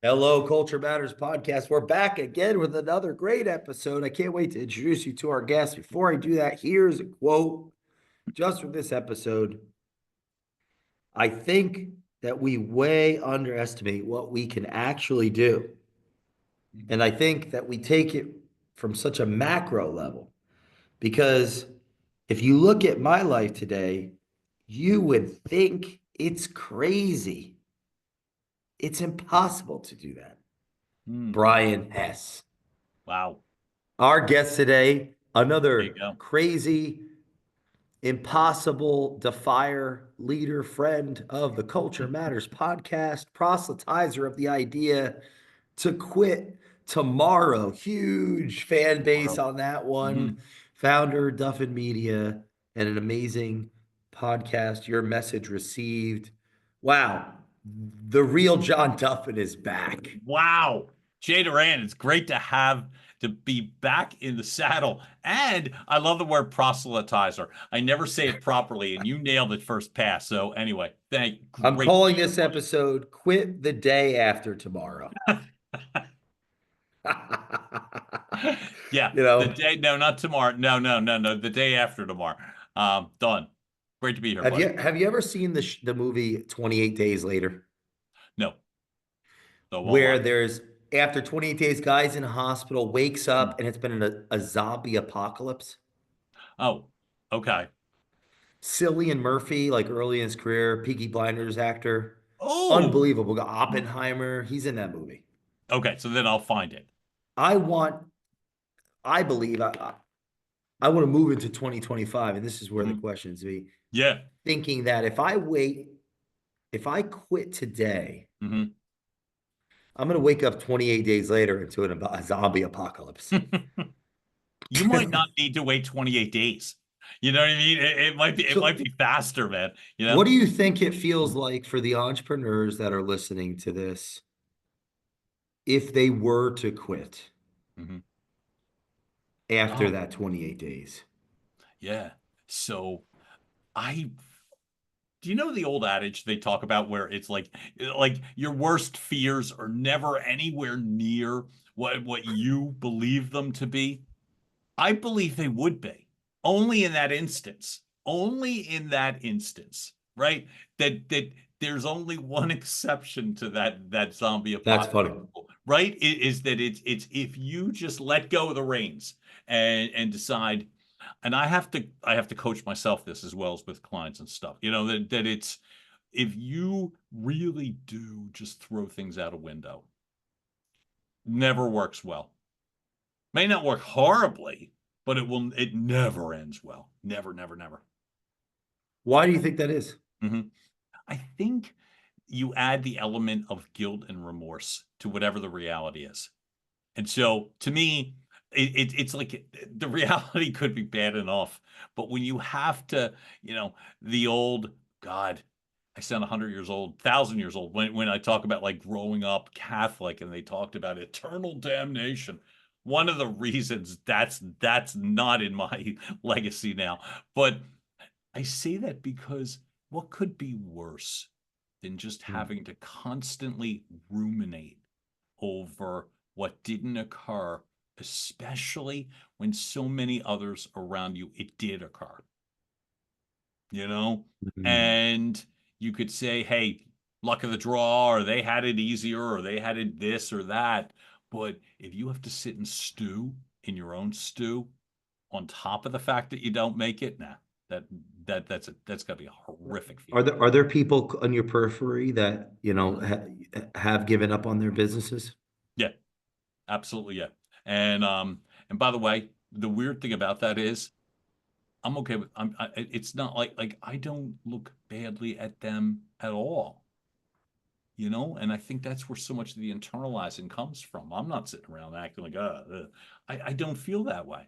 Hello, Culture Matters podcast. We're back again with another great episode. I can't wait to introduce you to our guest. Before I do that, here's a quote just from this episode. I think that we way underestimate what we can actually do. And I think that we take it from such a macro level because if you look at my life today, you would think it's crazy. It's impossible to do that. Hmm. Brian Hess. Wow. Our guest today, There you another go. crazy, impossible defier, leader, friend of the Culture Matters podcast, proselytizer of the idea to quit tomorrow. Huge fan base Tomorrow. on that Hmm. one. Founder, Duffin Media, and an amazing podcast. Your message received. Wow. The real John Duffin is back. Wow. Jay Duran, it's great to be back in the saddle. And I love the word proselytizer. I never say it properly, and you nailed it first pass. So anyway, I'm great to calling be this here, episode Quit the Day After Tomorrow. buddy. Yeah, You the know, day, no, not tomorrow. No, no, no, no, the day after tomorrow. Done. Great to be here, buddy. have you ever seen the movie 28 Days Later? No, so won't Where watch. there's after 28 days, guys in a hospital wakes Hmm. up and it's been a zombie apocalypse. Oh, okay. Cillian Murphy, like early in his career, Peaky Blinders actor, Oh, unbelievable. Oppenheimer, he's in that movie. okay. So then I'll find it. I want, I believe, I want to move into 2025, and this is where the Mhm. questions be Yeah. thinking that if I quit today, Hmm. I'm going to wake up 28 days later into a zombie apocalypse. You might not need to wait 28 days. You know what I mean? It might So, be faster, man. You what know? do you think it feels like for the entrepreneurs that are listening to this if they were to quit Hmm. after Oh, that 28 days? yeah. So I do you know the old adage they talk about where it's like your worst fears are never anywhere near what you believe them to be? I believe they would be. Only in that instance. Only in that instance, right? That there's only one exception to that zombie That's apocalypse, funny. right? Is that it's if you just let go of the reins and decide, and I have to coach myself this as well as with clients and stuff, that it's if you really do just throw things out a window, never works well. May not work horribly, but it never ends well. Never, never, never. Why do you think that is? Hmm. I think you add the element of guilt and remorse to whatever the reality is. And so to me, it's like the reality could be bad enough, but when you have to, the old God, I sound 100 years old, 1,000 years old when I talk about like growing up Catholic and they talked about eternal damnation. One of the reasons that's not in my legacy now, but I say that because what could be worse than just Hmm. having to constantly ruminate over what didn't occur, especially when so many others around you it did occur, you know? Hmm. And you could say, hey, luck of the draw, or they had it easier, or they had it this or that. But if you have to sit and stew in your own stew on top of the fact that you don't make it, nah, that that's gotta be a horrific feeling. Are there people on your periphery that, Mhm. have given up on their businesses? Yeah, absolutely, yeah. And by the way, the weird thing about that is I'm okay with it's not like I don't look badly at them at all, and I think that's where so much of the internalizing comes from. I'm not sitting around acting like I don't feel that way.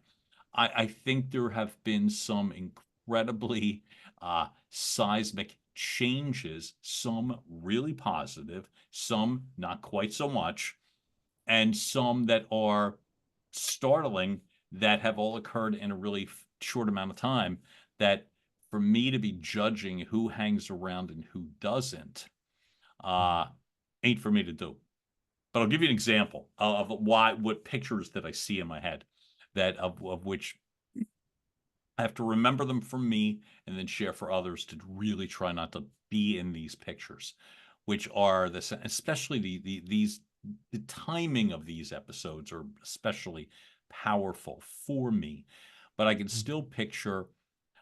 I think there have been some incredibly seismic changes, some really positive, some not quite so much, and some that are startling that have all occurred in a really short amount of time. That for me to be judging who hangs around and who doesn't, uh, ain't for me to do. But I'll give you an example of what pictures that I see in my head that of which I have to remember them for me and then share for others to really try not to be in these pictures, which are especially the timing of these episodes are especially powerful for me. But I can still picture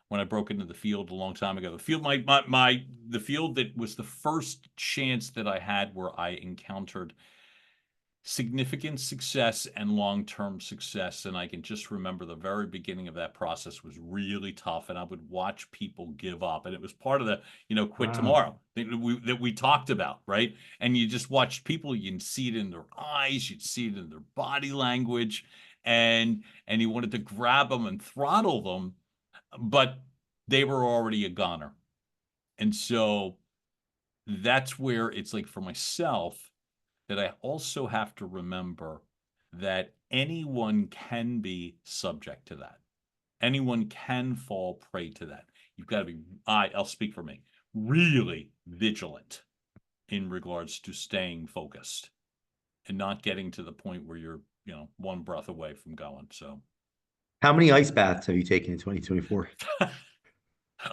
when I broke into the field a long time ago. The field, the field that was the first chance that I had where I encountered significant success and long-term success. And I can just remember the very beginning of that process was really tough. And I would watch people give up. And it was part of the, quit Wow. tomorrow that we talked about, right? And you just watched people, you can see it in their eyes, you'd see it in their body language, and you wanted to grab them and throttle them, but they were already a goner. And so that's where it's like for myself that I also have to remember that anyone can be subject to that. Anyone can fall prey to that. You've got to be, I'll speak for me, really vigilant in regards to staying focused and not getting to the point where you're, one breath away from going. So How many ice baths have you taken in 2024?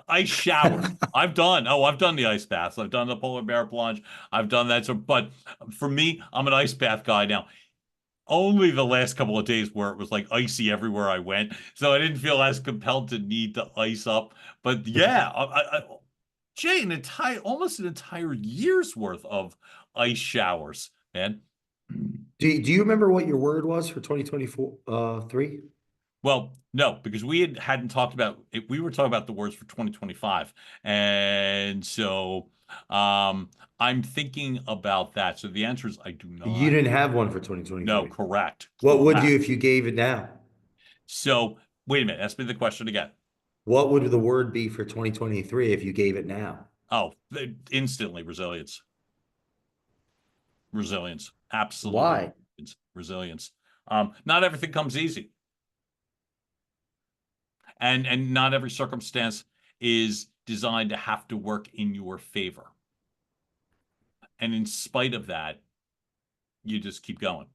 ice showers. I've done the ice baths. I've done the polar bear plunge. I've done that. So, but for me, I'm an ice bath guy now. Only the last couple of days where it was like icy everywhere I went, so I didn't feel as compelled to need to ice up. But yeah, Jay, almost an entire year's worth of ice showers, man. Do you remember what your word was for 2024 3? Well, no, because we hadn't talked about it. We were talking about the words for 2025. And so I'm thinking about that. So the answer is I do You not. didn't have one for No, 2023. correct. What would you Correct. if you gave it now? So wait a minute. Ask me the question again. What would the word be for 2023 if you gave it now? Oh, instantly resilience. Resilience. Absolutely Why? resilience. Not everything comes easy. And not every circumstance is designed to have to work in your favor. And in spite of that, you just keep going.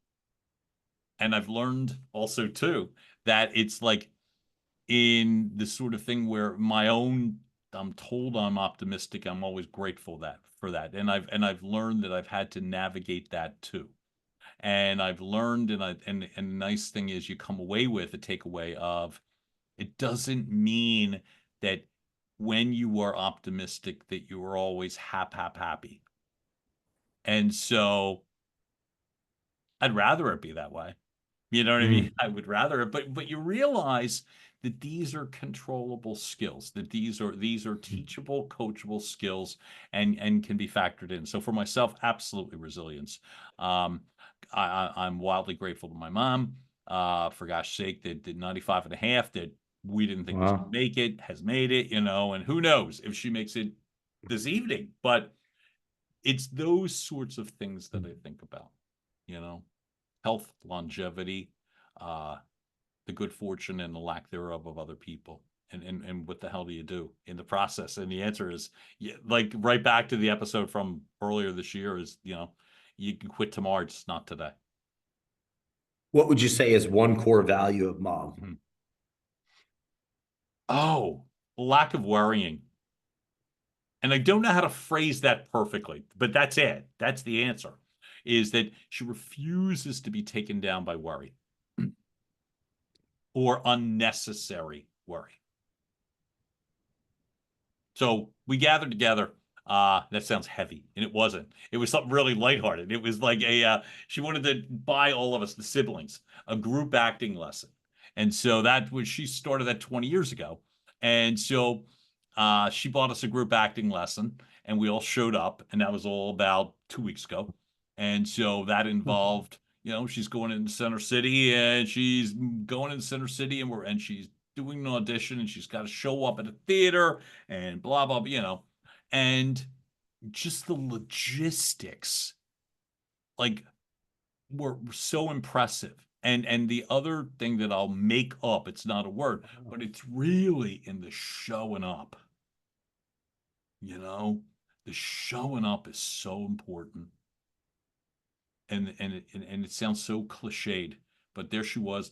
And I've learned also too that it's like in the sort of thing where I'm told I'm optimistic, I'm always grateful for that. And I've learned that I've had to navigate that too. And I've learned and the nice thing is you come away with a takeaway of it doesn't mean that when you are optimistic that you are always happy. And so I'd rather it be that way. You know what I mean? Mm. I would rather it, but you realize that these are controllable skills, that these are teachable, coachable skills and can be factored in. So for myself, absolutely resilience. Um, I'm wildly grateful to my mom, for gosh sake, that 95 and a half that we didn't think was gonna Wow. make it, has made it, and who knows if she makes it this evening. But it's those sorts of things that I think about, you know health, longevity, uh, the good fortune and the lack thereof of other people. And what the hell do you do in the process? And the answer is, yeah, like right back to the episode from earlier this year is, you can quit tomorrow, just not today. What would you say is one core value of mom? Mhm. Oh, lack of worrying. And I don't know how to phrase that perfectly, but that's it. That's the answer, is that she refuses to be taken down by worry or unnecessary worry. So we gathered together. That sounds heavy, and it wasn't. It was something really lighthearted. It was like she wanted to buy all of us, the siblings, a group acting lesson. And so she started that 20 years ago. And so she bought us a group acting lesson, and we all showed up, and that was all about 2 weeks ago. And so that involved, she's going into Center City, and she's going into Center City, and she's doing an audition, and she's got to show up at a theater and blah blah, and just the logistics like were so impressive. And the other thing that I'll make up, it's not a word, but it's really in the showing up. The showing up is so important. and it sounds so cliched, but there she was,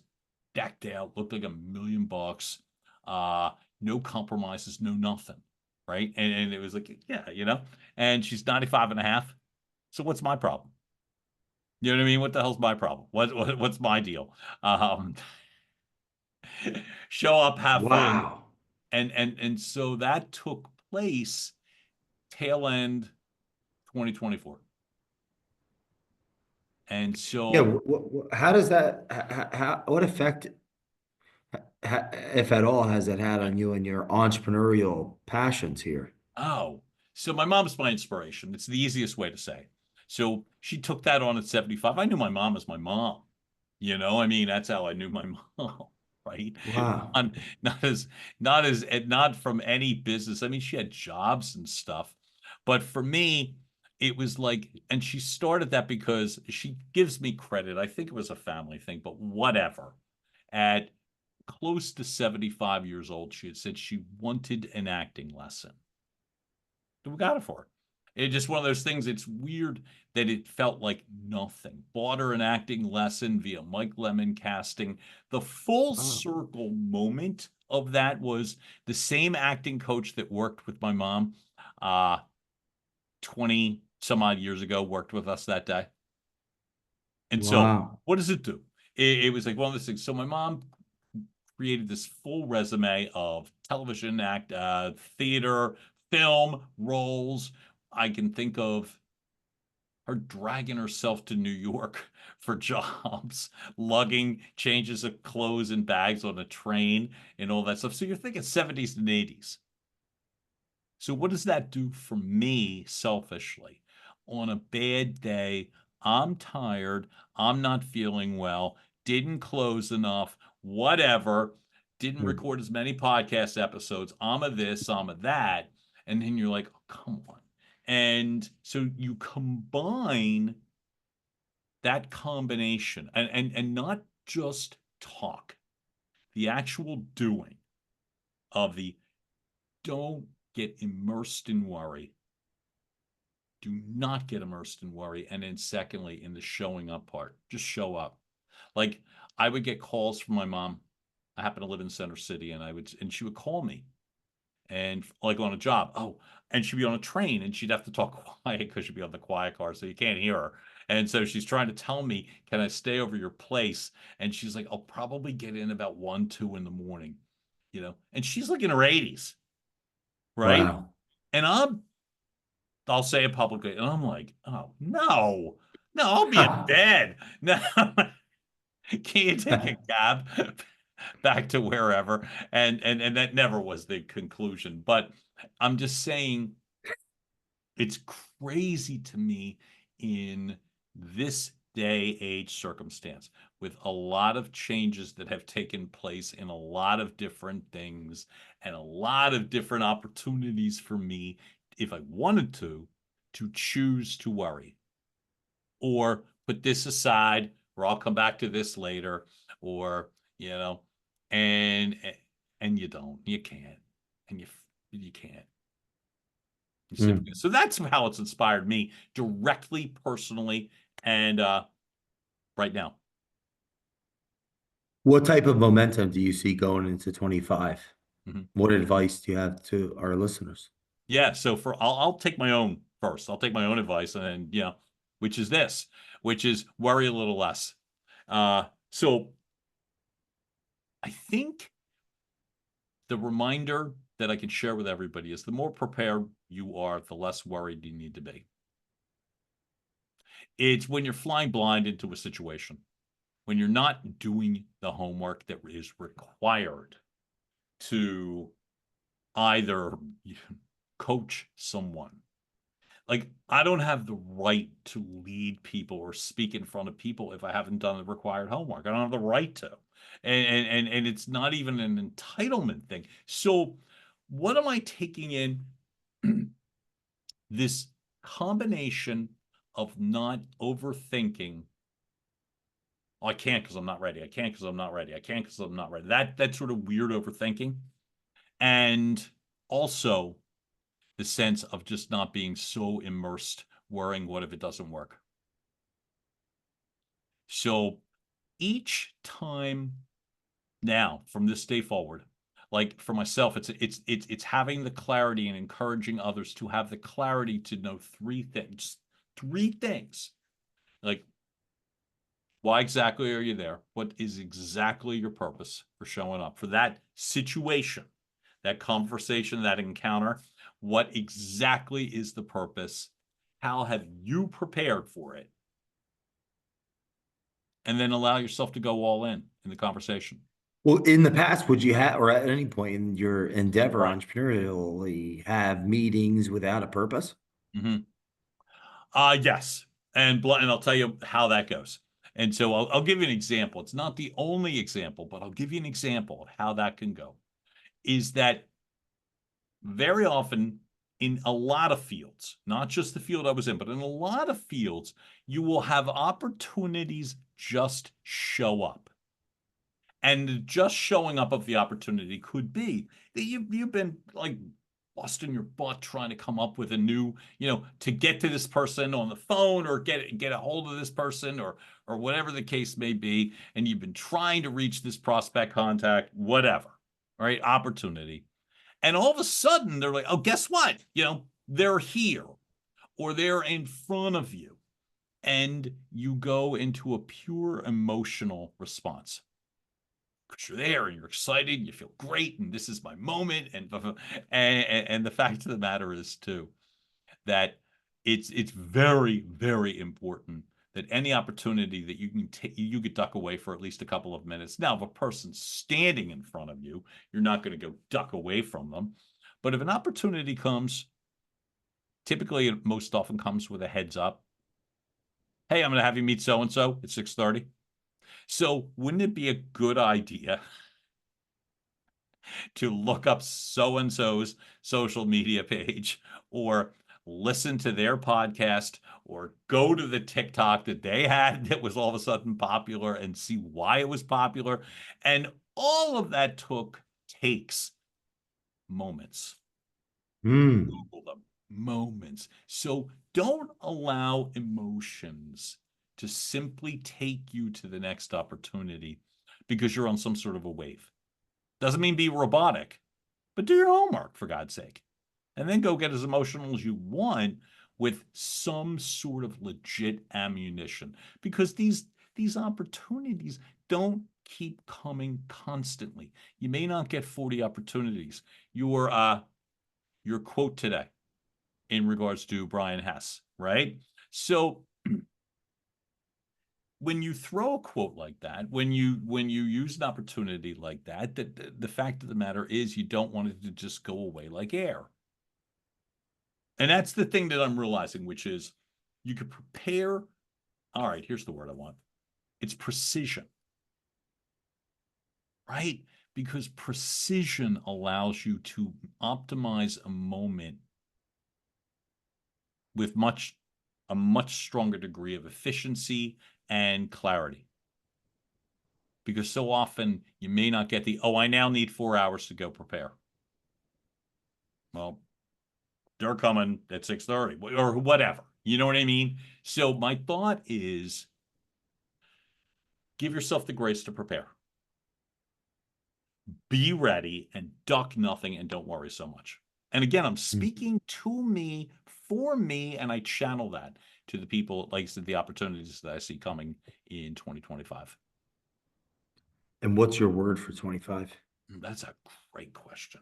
decked out, looked like $1 million, uh, no compromises, no nothing, right? And it was like, yeah, and she's 95 and a half. So what's my problem? You know what I mean? What the hell's my problem? What's my deal? Um, show up, have fun, Wow. and so that took place tail end 2024. And Yeah. so, How does that, what effect, if at all, has it had on you and your entrepreneurial passions here? oh, so my mom's my inspiration. It's the easiest way to say. So she took that on at 75. I knew my mom as my mom. I mean, that's how I knew my mom, right? Wow. Not, not from any business. I mean, she had jobs and stuff, but for me, it was like, and she started that because she gives me credit. I think it was a family thing, but whatever. At close to 75 years old, she had said she wanted an acting lesson. We got it for her. It's just one of those things. It's weird that it felt like nothing. Bought her an acting lesson via Mike Lemon casting. The full Wow. circle moment of that was the same acting coach that worked with my mom, uh, 20 some odd years ago, worked with us that day. And so, Wow. what does it do? It was like one of those things. So my mom created this full resume of television act, theater, film roles. I can think of her dragging herself to New York for jobs, lugging changes of clothes and bags on a train and all that stuff. So you're thinking 70s and 80s. So what does that do for me selfishly? On a bad day, I'm tired, I'm not feeling well, didn't close enough, whatever, didn't Mm. record as many podcast episodes, I'm a this, I'm a that. And then you're like, oh, come on. And so you combine that combination and not just talk, the actual doing of the don't get immersed in worry. Do not get immersed in worry. And then secondly, in the showing up part, just show up. Like I would get calls from my mom. I happen to live in Center City, and she would call me and like on a job. Oh, and she'd be on a train and she'd have to talk quiet because she'd be on the quiet car, so you can't hear her. And so she's trying to tell me, can I stay over your place? And she's like, I'll probably get in about 1, 2 in the morning, and she's like in her 80s, right? Wow. And I'll say it publicly, and I'm like, oh no, no, I'll be in bed. No, can you take a cab back to wherever? And that never was the conclusion. But I'm just saying it's crazy to me in this day age circumstance with a lot of changes that have taken place in a lot of different things and a lot of different opportunities for me if I wanted to choose to worry or put this aside or I'll come back to this later or you know and and you can't and you can't. Mm. So that's how it's inspired me directly, personally, and right now. What type of momentum do you see going into 25? Mhm. What advice do you have to our listeners? Yeah. So I'll take my own first. I'll take my own advice, and then which is this, which is worry a little less. So I think the reminder that I can share with everybody is the more prepared you are, the less worried you need to be. It's when you're flying blind into a situation, when you're not doing the homework that is required to either coach someone. Like, I don't have the right to lead people or speak in front of people if I haven't done the required homework. I don't have the right to. And it's not even an entitlement thing. So what am I taking in this combination of not overthinking? Oh, I can't because I'm not ready. I can't because I'm not ready. I can't because I'm not ready. That sort of weird overthinking. And also the sense of just not being so immersed, worrying what if it doesn't work? So each time now, from this day forward, like for myself, it's having the clarity and encouraging others to have the clarity to know three things. Three things. Like, why exactly are you there? What is exactly your purpose for showing up for that situation, that conversation, that encounter? What exactly is the purpose? How have you prepared for it? And then allow yourself to go all in the conversation. Well, in the past, would you have, or at any point in your endeavor Right. entrepreneurially, have meetings without a purpose? Mm-hmm. Yes. And I'll tell you how that goes. And so I'll give you an example. It's not the only example, but I'll give you an example of how that can go. Is that very often in a lot of fields, not just the field I was in, but in a lot of fields, you will have opportunities just show up. And just showing up of the opportunity could be that you've been like busting your butt trying to come up with a new, to get to this person on the phone or get a hold of this person or whatever the case may be, and you've been trying to reach this prospect contact, whatever, right? Opportunity. And all of a sudden they're like, oh, guess what? They're here or they're in front of you. And you go into a pure emotional response because you're there and you're excited, you feel great, and this is my moment. And the fact of the matter is too that it's very, very important that any opportunity that you could duck away for at least a couple of minutes. Now, if a person's standing in front of you, you're not going to go duck away from them. But if an opportunity comes, typically it most often comes with a heads up. Hey, I'm going to have you meet so and so at 6:30. So wouldn't it be a good idea to look up so and so's social media page or listen to their podcast or go to the TikTok that they had that was all of a sudden popular and see why it was popular? And all of that takes moments. Hmm. Google them. Moments. So don't allow emotions to simply take you to the next opportunity because you're on some sort of a wave. Doesn't mean be robotic, but do your homework for God's sake. And then go get as emotional as you want with some sort of legit ammunition because these opportunities don't keep coming constantly. You may not get 40 opportunities. Your quote today in regards to Brian Hess, right? So when you throw a quote like that, when you use an opportunity like that, the fact of the matter is you don't want it to just go away like air. And that's the thing that I'm realizing, which is you could prepare. All right, here's the word I want. It's precision, right? Because precision allows you to optimize a moment with a much stronger degree of efficiency and clarity. Because so often you may not get I now need 4 hours to go prepare. Well, they're coming at 6:30 or whatever. You know what I mean? So my thought is give yourself the grace to prepare. Be ready and duck nothing and don't worry so much. And again, I'm speaking to me, for me, and I channel that to the people, like I said, the opportunities that I see coming in 2025. And what's your word for 25? That's a great question.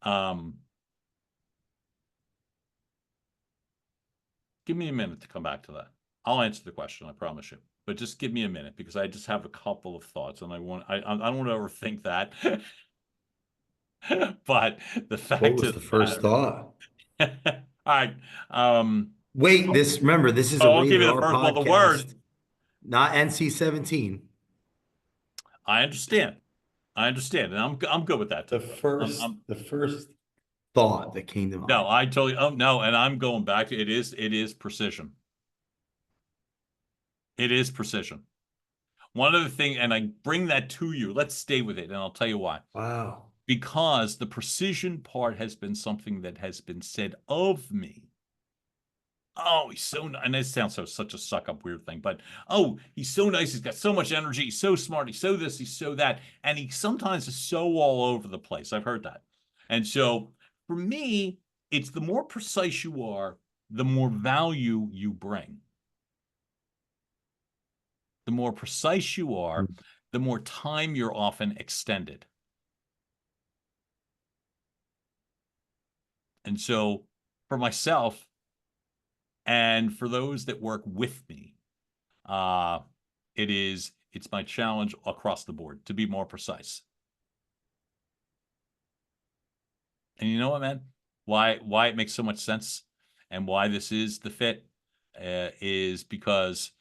Um, Give me a minute to come back to that. I'll answer the question, I promise you. But just give me a minute because I just have a couple of thoughts and I don't want to overthink that. But the What fact was of the the first thought? matter. All right. Wait, remember, this is a I'll give rated you the R first. Well, the word. podcast, not NC-17. I understand. And I'm good with that The too. first, the first thought that came to No, mind. I told you. Oh no, and I'm going back to it is precision. It is precision. One of the things, and I bring that to you. Let's stay with it, and I'll tell you why. Wow. Because the precision part has been something that has been said of me Oh, he's so nice. And it sounds such a suck up weird thing, but oh, he's so nice. He's got so much energy. He's so smart. He's so this, he's so that. And he sometimes is so all over the place. I've heard that. And so for me, it's the more precise you are, the more value you bring. The more precise you are, the more time you're often extended. And so for myself and for those that work with me, uh, it's my challenge across the board to be more precise. And you know what, man? Why it makes so much sense and why this is the fit is because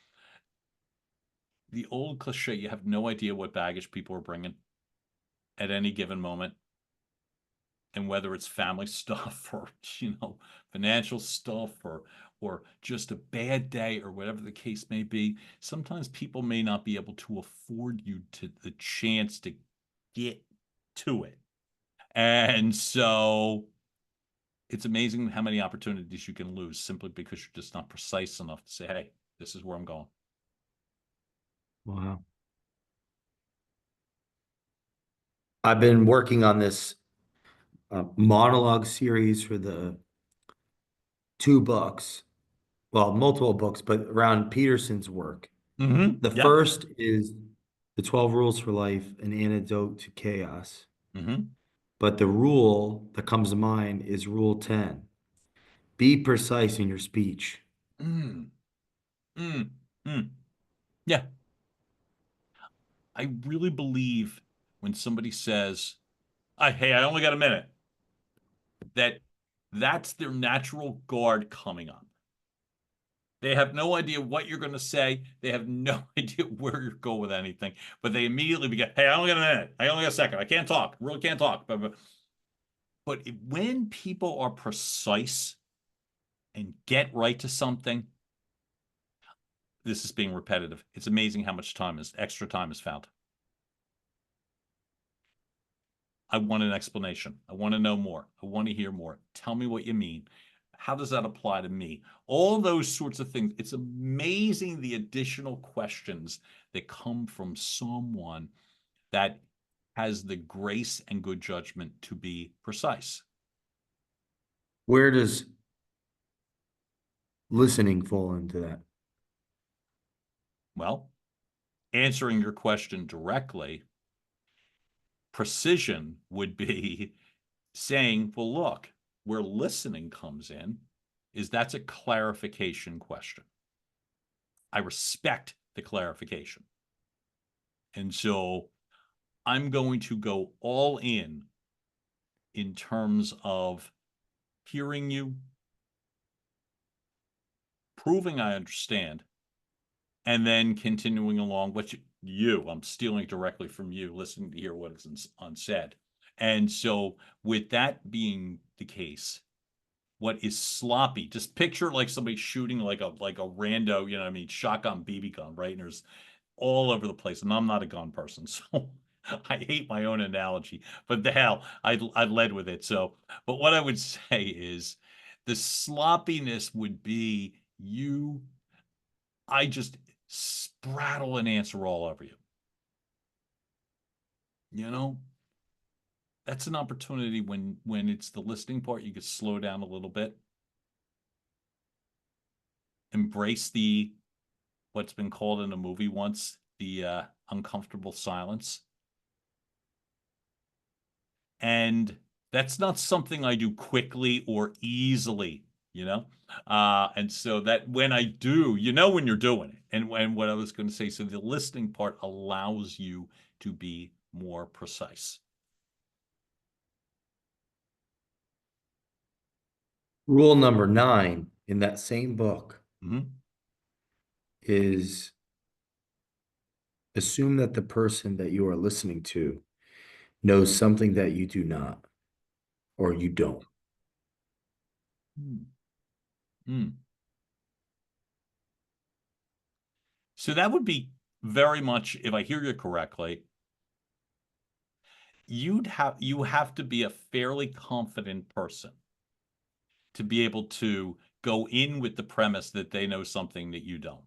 the old cliche, you have no idea what baggage people are bringing at any given moment. And whether it's family stuff or, financial stuff or just a bad day or whatever the case may be, sometimes people may not be able to afford you to the chance to get to it. And so it's amazing how many opportunities you can lose simply because you're just not precise enough to say, hey, this is where I'm going. Wow. I've been working on this monologue series for the two books, well, multiple books, but around Peterson's work. Mm-hmm. The Yep. first is The 12 Rules for Life, an Antidote to Chaos. Mm-hmm. But the rule that comes to mind is Rule 10. Be precise in your speech. Mm. Mm. Mm. Yeah. I really believe when somebody says, hey, I only got a minute, that that's their natural guard coming up. They have no idea what you're going to say. They have no idea where you're going with anything, but they immediately begin, hey, I only got a minute. I only got a second. I can't talk. Really can't talk. But when people are precise and get right to something, this is being repetitive. It's amazing how much extra time is found. I want an explanation. I want to know more. I want to hear more. Tell me what you mean. How does that apply to me? All those sorts of things. It's amazing the additional questions that come from someone that has the grace and good judgment to be precise. Where does listening fall into that? Well, answering your question directly, precision would be saying, well, look, where listening comes in is that's a clarification question. I respect the clarification. And so I'm going to go all in terms of hearing you, proving I understand, and then continuing along what I'm stealing directly from you, listening to hear what is unsaid. And so with that being the case, what is sloppy, just picture like somebody shooting like a rando, shotgun BB gun, right? And there's all over the place. And I'm not a gun person, so I hate my own analogy, but the hell, I led with it. So, but what I would say is the sloppiness would be I just sprattle an answer all over you. You know, that's an opportunity when it's the listening part, you could slow down a little bit, embrace what's been called in a movie once, the uncomfortable silence. And that's not something I do quickly or easily, and so that when I do, when you're doing it. And what I was going to say, so the listening part allows you to be more precise. Rule number 9 in that same book Mm-hmm. is assume that the person that you are listening to knows something that you do not, or you don't. Mm. So that would be very much, if I hear you correctly, you have to be a fairly confident person to be able to go in with the premise that they know something that you don't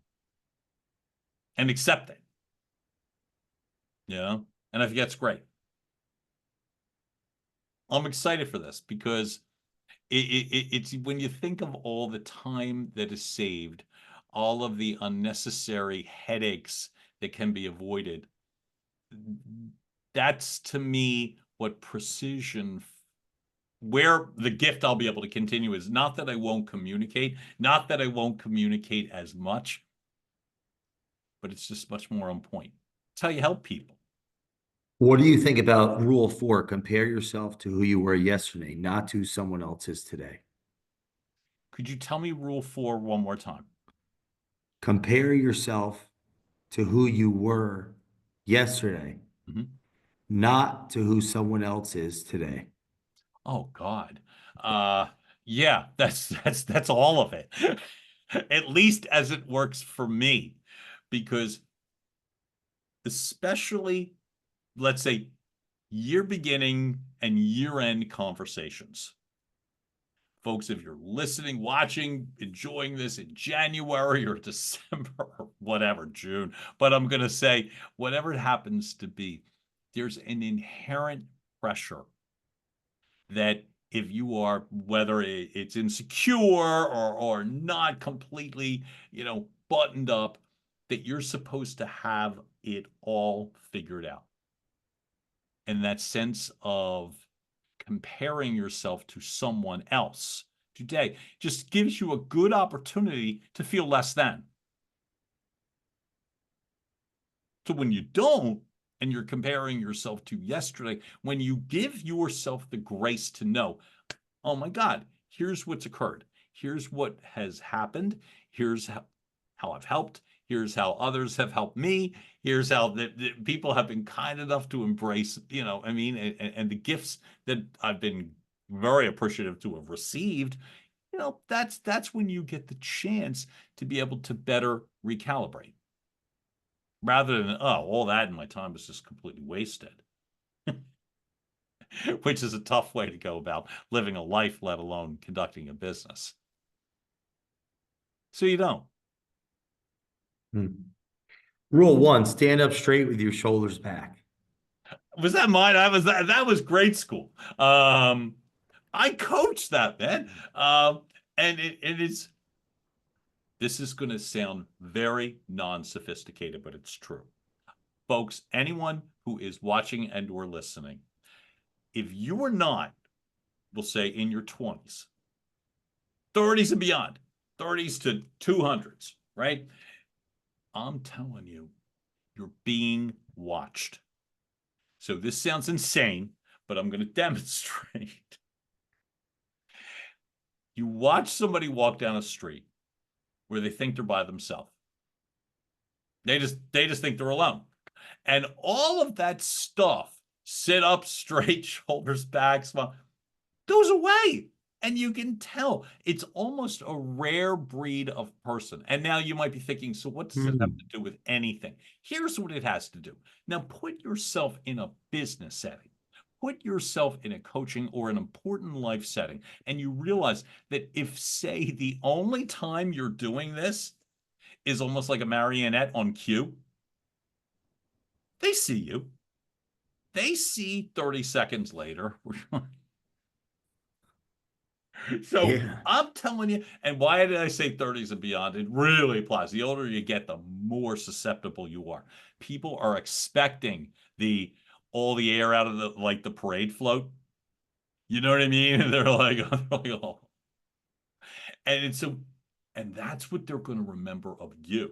and accept it. You know? And I think that's great. I'm excited for this because it's when you think of all the time that is saved, all of the unnecessary headaches that can be avoided. That's to me what precision, where the gift I'll be able to continue is not that I won't communicate, not that I won't communicate as much, but it's just much more on point. It's how you help people. What do you think about rule 4? Compare yourself to who you were yesterday, not to someone else's today. Could you tell me rule 4 one more time? Compare yourself to who you were yesterday, Mhm. not to who someone else is today. Oh God. Yeah, that's all of it. At least as it works for me. Because especially, let's say, year beginning and year end conversations. Folks, if you're listening, watching, enjoying this in January or December or whatever, June, but I'm going to say, whatever it happens to be, there's an inherent pressure that if you are, whether it's insecure or not completely, buttoned up, that you're supposed to have it all figured out. And that sense of comparing yourself to someone else today just gives you a good opportunity to feel less than. So when you don't, and you're comparing yourself to yesterday, when you give yourself the grace to know, oh my God, here's what's occurred. Here's what has happened. Here's how I've helped. Here's how others have helped me. Here's how the people have been kind enough to embrace, and the gifts that I've been very appreciative to have received. That's when you get the chance to be able to better recalibrate rather than, oh, all that in my time was just completely wasted. Which is a tough way to go about living a life, let alone conducting a business. So you don't. Hmm. Rule 1, stand up straight with your shoulders back. Was that mine? That was grade school. I coached that, man. And it is, this is going to sound very non-sophisticated, but it's true. Folks, anyone who is watching and or listening, if you are not, we'll say in your 20s, 30s and beyond, 30s to 200s, right? I'm telling you, you're being watched. So this sounds insane, but I'm going to demonstrate. You watch somebody walk down a street where they think they're by themselves. They just think they're alone. And all of that stuff, sit up straight, shoulders back, smile, goes away. And you can tell it's almost a rare breed of person. And now you might be thinking, so what does it have to do with anything? Here's what it has to do. Now put yourself in a business setting. Put yourself in a coaching or an important life setting, and you realize that if, say, the only time you're doing this is almost like a marionette on cue, they see you. They see 30 seconds later. So Yeah. I'm telling you, and why did I say 30s and beyond? It really applies. The older you get, the more susceptible you are. People are expecting all the air out of the parade float. You know what I mean? And they're like, oh. And that's what they're going to remember of you.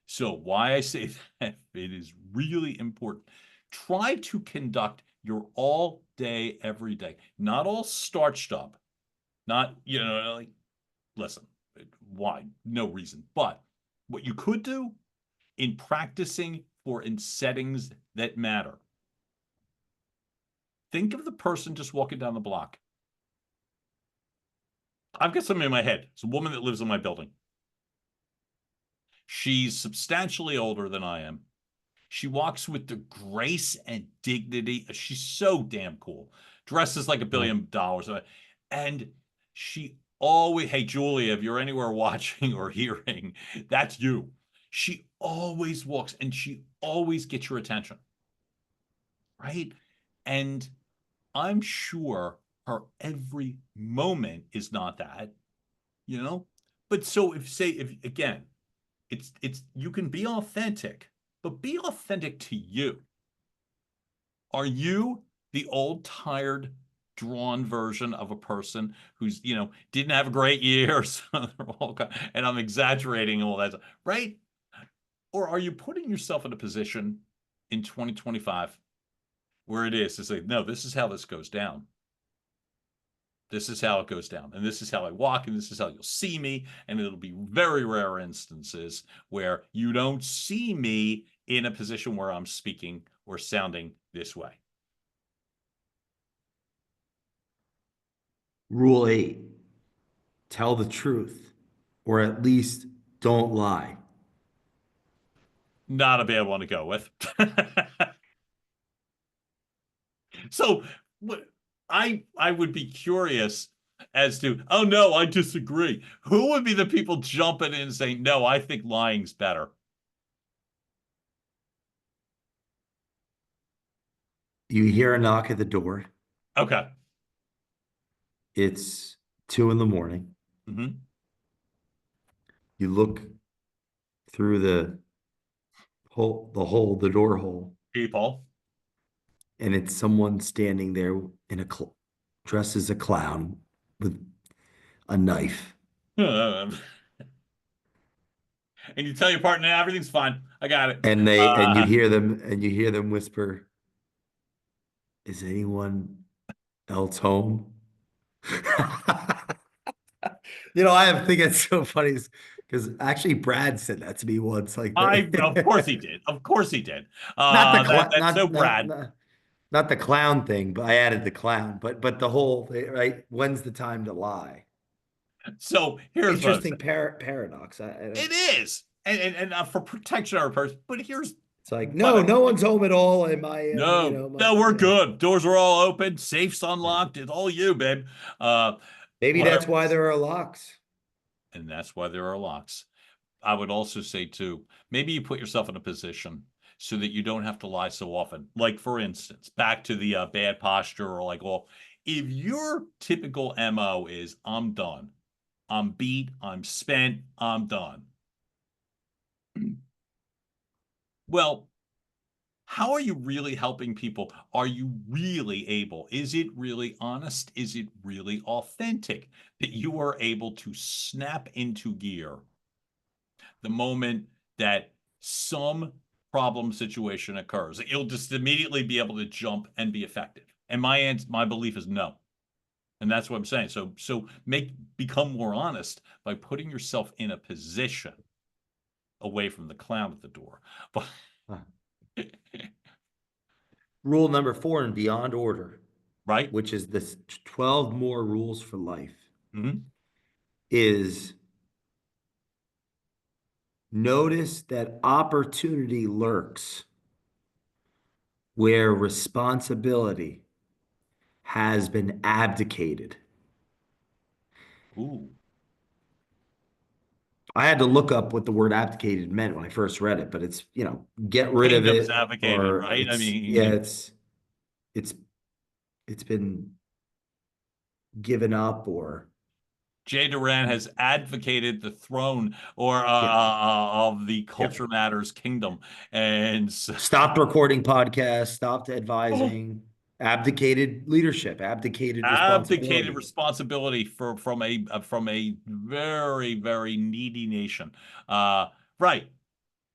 So why I say that it is really important. Try to conduct your all day, every day, not all starched up, not, like, listen, why? No reason. But what you could do in practicing for in settings that matter, think of the person just walking down the block. I've got something in my head. It's a woman that lives in my building. She's substantially older than I am. She walks with the grace and dignity. She's so damn cool. Dresses like $1 billion. And she always, hey, Julia, if you're anywhere watching or hearing, that's you. She always walks and she always gets your attention, right? And I'm sure her every moment is not that, you know? But so if again, it's you can be authentic, but be authentic to you. Are you the old, tired, drawn version of a person who's, didn't have a great year? So and I'm exaggerating all that, right? Or are you putting yourself in a position in 2025 where it is to say, no, this is how this goes down. This is how it goes down. And this is how I walk, and this is how you'll see me. And it'll be very rare instances where you don't see me in a position where I'm speaking or sounding this way. Rule 8, tell the truth, or at least don't lie. Not a bad one to go with. So what I would be curious as to, oh no, I disagree. Who would be the people jumping in and saying, no, I think lying's better? You hear a knock at the door. Okay. It's 2 in the morning. Hmm. You look through the door hole, People. and it's someone standing there in dressed as a clown with a knife. And you tell your partner, everything's fine. I got it. And Uh, you hear them whisper, "Is anyone else home?" I think it's so funny because actually Brad said that to me once, like of course he did. Of course he did. not the That's so Brad. not the clown thing, but I added the clown, but the whole thing, right? When's the time to lie? So here's what I'm Interesting saying. paradox. I don't. It is, and for protection of our person. But here's, It's like by the no one's home at all, and no, my no, we're good. Doors are all open, safe's unlocked. It's all you, babe. Uh, Maybe whatever. that's why there are locks. And that's why there are locks. I would also say too, maybe you put yourself in a position so that you don't have to lie so often. Like for instance, back to the bad posture, or like, well, if your typical MO is I'm done, I'm beat, I'm spent, I'm done. Well, how are you really helping people? Are you really able? Is it really honest? Is it really authentic that you are able to snap into gear the moment that some problem situation occurs? You'll just immediately be able to jump and be effective. And my belief is no. And that's what I'm saying. So become more honest by putting yourself in a position away from the clown at the door. But Huh. Rule number 4 in Beyond Order, right? which is the 12 more rules for life, Mm-hmm. is notice that opportunity lurks where responsibility has been abdicated. Ooh. I had to look up what the word abdicated meant when I first read it, but it's, get rid of Kingdom's it, advocated, or right? I yeah, mean, it's it's been given up, or Jay Duran has advocated the throne or yeah, of the yeah. Culture Matters kingdom, and so, Stopped recording podcasts, stopped oh, advising, abdicated leadership, abdicated abdicated responsibility. responsibility from a very very needy nation. Uh, right.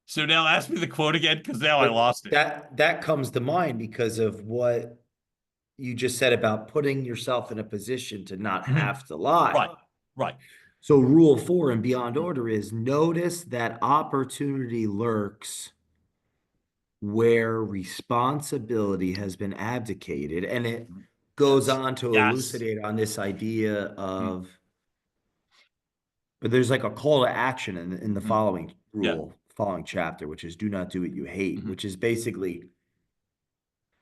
So now ask me the quote again, because now I But lost it. that comes to mind because of what you just said about putting yourself in a position to not Mhm. have to lie. Right. Right. So rule 4 in Beyond Order is notice that opportunity lurks where responsibility has been abdicated. And it goes Yes. on to Yes. elucidate on this idea Mm-hmm. of, but there's like a call to action in the Mm-hmm. following Yeah. rule, following chapter, which is do not do what you hate, Mm-hmm. which is basically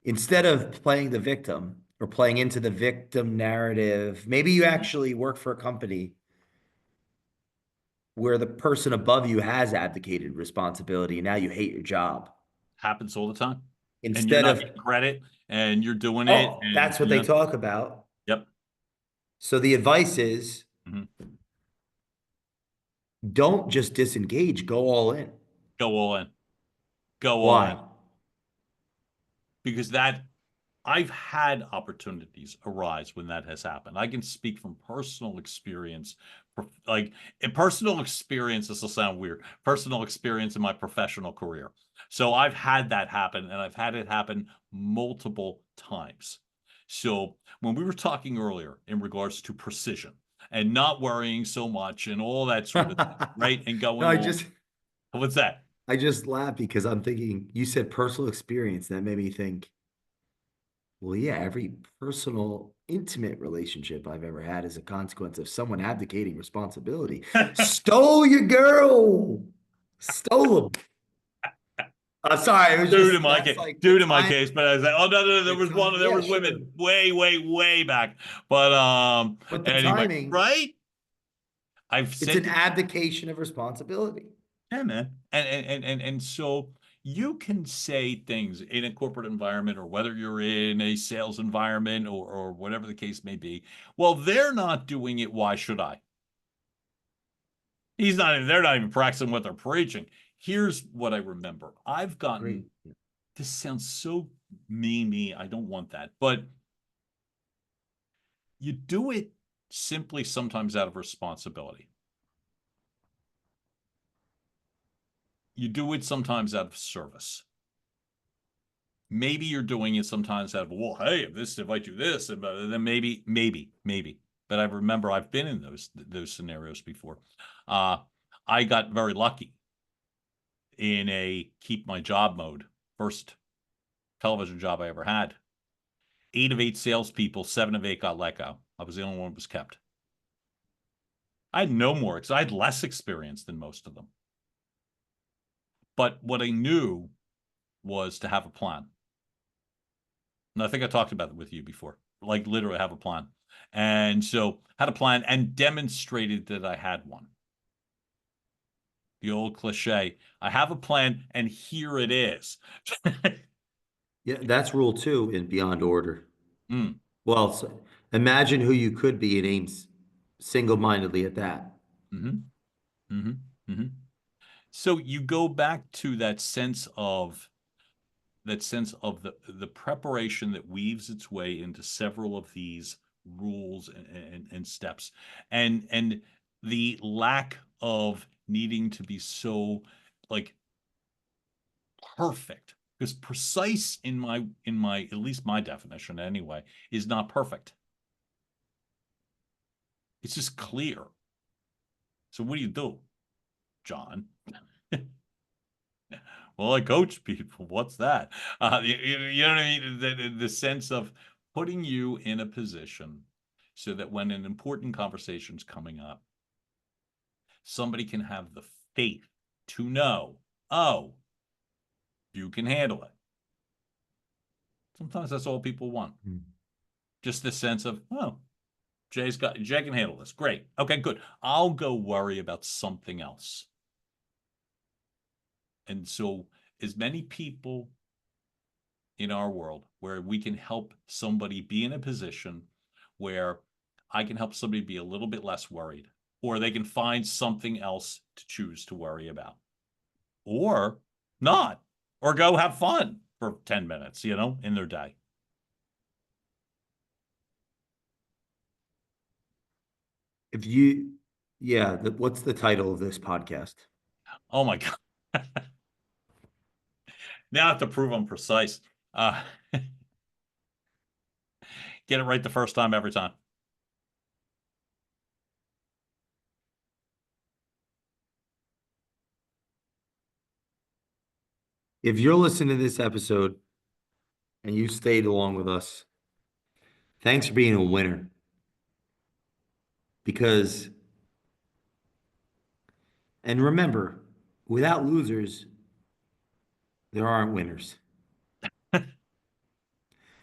instead of playing the victim or playing into the victim narrative, maybe you actually work for a company where the person above you has abdicated responsibility and now you hate your job Happens all the time. And you're instead not of, getting credit and you're doing it. oh, And, that's what they talk about. yep. So the advice is Mhm. don't just disengage, go all in. Go all in. Go all in. Why? Because that I've had opportunities arise when that has happened. I can speak from personal experience, like in personal experience, this will sound weird, personal experience in my professional career. So I've had that happen and I've had it happen multiple times. So when we were talking earlier in regards to precision and not worrying so much and all that sort of thing, right? And No, going on, what's that? I just laugh because I'm thinking you said personal experience. That made me think, well, yeah, every personal, intimate relationship I've ever had is a consequence of someone abdicating responsibility. Stole your girl, stole them. I'm sorry, it was Dude in just my that's case, like dude in my case, but I was like, oh no, there the was time, one, there yeah, was sure. women way back. But But the anyway, timing, right? I've it's said an to abdication of responsibility. yeah, man. And so you can say things in a corporate environment or whether you're in a sales environment or whatever the case may be. Well, they're not doing it, why should I? They're not even practicing what they're preaching. Here's what I remember. I've Great. gotten this sounds so me. I don't want that. But you do it simply sometimes out of responsibility. You do it sometimes out of service. Maybe you're doing it sometimes out of, well, hey, if I do this, then maybe. But I remember I've been in those scenarios before. Uh, I got very lucky in a keep my job mode. First television job I ever had. 8 of 8 salespeople, 7 of 8 got let go. I was the only one who was kept. I had no more because I had less experience than most of them. But what I knew was to have a plan. And I think I talked about it with you before, like literally have a plan. And so had a plan and demonstrated that I had one. The old cliche, I have a plan and here it is. Yeah, that's rule two in Beyond Order. Mm, Well, imagine who you could be and aim single-mindedly at that. hmm hmm hmm So you go back to that sense of the preparation that weaves its way into several of these rules and steps and the lack of needing to be so like perfect because precise in my at least my definition anyway is not perfect. It's just clear. So what do, John? Well, I coach people. What's that? You know what I mean? The sense of putting you in a position so that when an important conversation's coming up, somebody can have the faith to know, oh, you can handle it. Sometimes that's all people want. Just the sense of, oh, Jay can handle this. Great. Okay, good. I'll go worry about something else. And so as many people in our world where we can help somebody be in a position where I can help somebody be a little bit less worried, or they can find something else to choose to worry about, or not, or go have fun for 10 minutes, in their day. If you, yeah, what's the title of this podcast? Oh my God. Now I have to prove I'm precise. Uh, get it right the first time, every time. If you're listening to this episode and you stayed along with us, thanks for being a winner. Because, and remember, without losers, there aren't winners.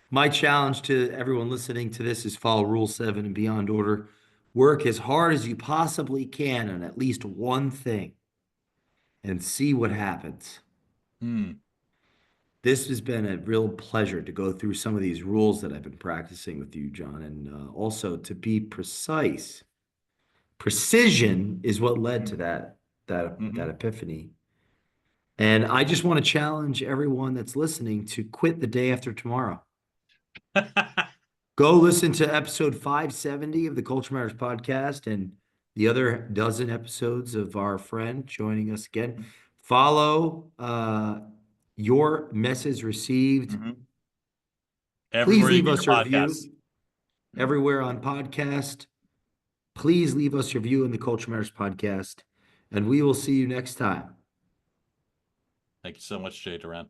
My challenge to everyone listening to this is follow Rule 7 and Beyond Order. Work as hard as you possibly can on at least one thing and see what happens. Hmm. This has been a real pleasure to go through some of these rules that I've been practicing with you, John, and also to be precise. Precision is what led to that Hmm. epiphany. And I just want to challenge everyone that's listening to quit the day after tomorrow. Go listen to episode 570 of the Culture Matters podcast and the other dozen episodes of our friend joining us again. Follow your message received. Hmm. Please Everywhere you leave get us your a podcasts. review everywhere on podcast. Please leave us your review in the Culture Matters podcast, and we will see you next time. Thank you so much, Jay Duran.